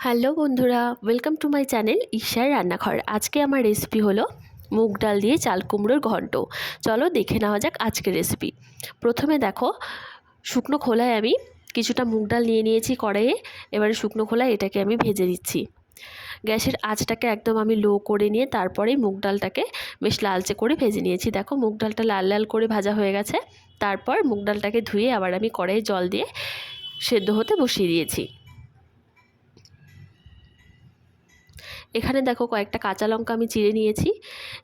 Hello বন্ধুরা, welcome to my channel ঈশার রান্নাঘর। আজকে আমার রেসিপি হলো মুগ ডাল দিয়ে চাল কুমড়োর ঘন্ট। চলো দেখে নেওয়া যাক আজকের রেসিপি। প্রথমে দেখো, শুকনো খোলায় আমি কিছুটা মুগ ডাল নিয়ে নিয়েছি কড়াইয়ে। এবারে শুকনো খোলায় এটাকে আমি ভেজে দিচ্ছি। গ্যাসের আঁচটাকে একদম আমি লো করে নিয়ে তারপরে মুগ ডালটাকে বেশ লালচে করে ভেজে নিয়েছি। দেখো মুগ ডালটা লাল লাল করে ভাজা হয়ে গেছে। তারপর মুগ ডালটাকে ধুয়ে আবার আমি কড়াইয়ে জল দিয়ে সেদ্ধ হতে বসিয়ে দিয়েছি। এখানে দেখো কয়েকটা কাঁচা লঙ্কা আমি চিড়ে নিয়েছি।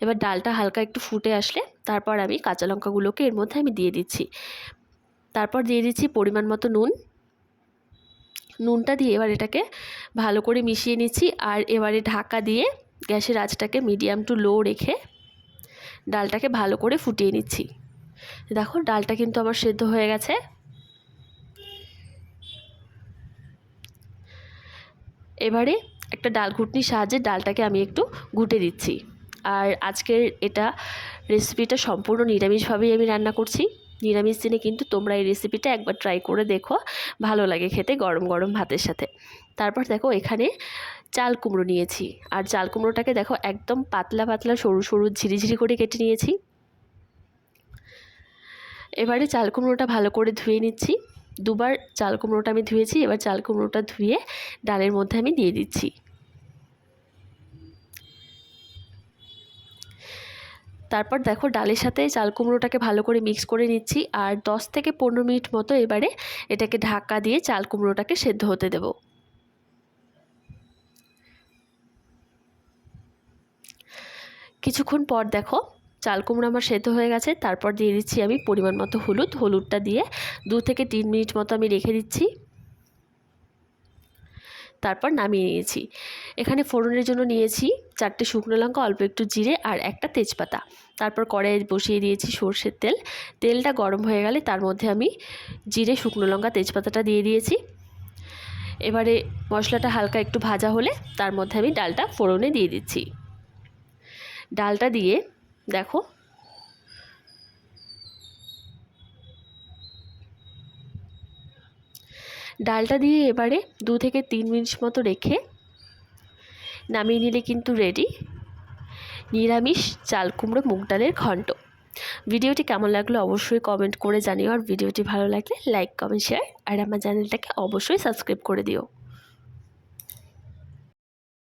এবার ডালটা হালকা একটু ফুটে আসলে তারপর আমি কাঁচা লঙ্কাগুলোকে এর মধ্যে আমি দিয়ে দিচ্ছি। তারপর দিয়ে দিচ্ছি পরিমাণ মতো নুন। নুনটা দিয়ে এবার এটাকে ভালো করে মিশিয়ে নিচ্ছি। আর এবারে ঢাকা দিয়ে গ্যাসের আঁচটাকে মিডিয়াম টু লো রেখে ডালটাকে ভালো করে ফুটিয়ে নিচ্ছি। দেখো ডালটা কিন্তু আমার সেদ্ধ হয়ে গেছে। এবারে একটা ডাল ঘুটনির সাহায্যে ডালটাকে আমি একটু ঘুটে দিচ্ছি। আর আজকের এটা রেসিপিটা সম্পূর্ণ নিরামিষভাবেই আমি রান্না করছি। নিরামিষ দিনে কিন্তু তোমরা এই রেসিপিটা একবার ট্রাই করে দেখো, ভালো লাগে খেতে গরম গরম ভাতের সাথে। তারপর দেখো এখানে চাল কুমড়ো নিয়েছি। আর চাল কুমড়োটাকে দেখো একদম পাতলা পাতলা সরু সরু ঝিরিঝিরি করে কেটে নিয়েছি। এবারে চাল কুমড়োটা ভালো করে ধুয়ে নিচ্ছি। দুবার চাল কুমড়োটা আমি ধুয়েছি। এবার চাল কুমড়োটা ধুয়ে ডালের মধ্যে আমি দিয়ে দিচ্ছি। তারপর দেখো ডালের সাথে চাল কুমড়োটাকে ভালো করে মিক্স করে নিচ্ছি। আর 10 থেকে 15 মিনিট মতো এবারে এটাকে ঢাকা দিয়ে চাল কুমড়োটাকে সেদ্ধ হতে দেব। কিছুক্ষণ পর দেখো চাল কুমড়ো আমার সেদ্ধ হয়ে গেছে। তারপর দিয়ে দিচ্ছি আমি পরিমাণ মতো হলুদ। হলুদটা দিয়ে 2 থেকে 3 মিনিট মতো আমি রেখে দিচ্ছি। তারপর নামিয়ে নিয়েছি। এখানে ফোড়নের জন্য নিয়েছি 4টে শুকনো লঙ্কা, অল্প একটু জিরে আর একটা তেজপাতা। তারপর কড়াইয়ে বসিয়ে দিয়েছি সর্ষের তেল। তেলটা গরম হয়ে গেলে তার মধ্যে আমি জিরে, শুকনো লঙ্কা, তেজপাতাটা দিয়ে দিয়েছি। এবারে মশলাটা হালকা একটু ভাজা হলে তার মধ্যে আমি ডালটা ফোড়নে দিয়ে দিচ্ছি। ডালটা দিয়ে দেখো ডালটা দিয়ে এবারে 2 থেকে 3 মিনিট মতো রেখে নামিয়ে নিলে কিন্তু রেডি নিরামিষ চাল কুমড়ো মুগ ডালের ঘন্ট। ভিডিওটি কেমন লাগলো অবশ্যই কমেন্ট করে জানিও। আর ভিডিওটি ভালো লাগলে লাইক, কমেন্ট, শেয়ার আর আমার চ্যানেলটাকে অবশ্যই সাবস্ক্রাইব করে দিও।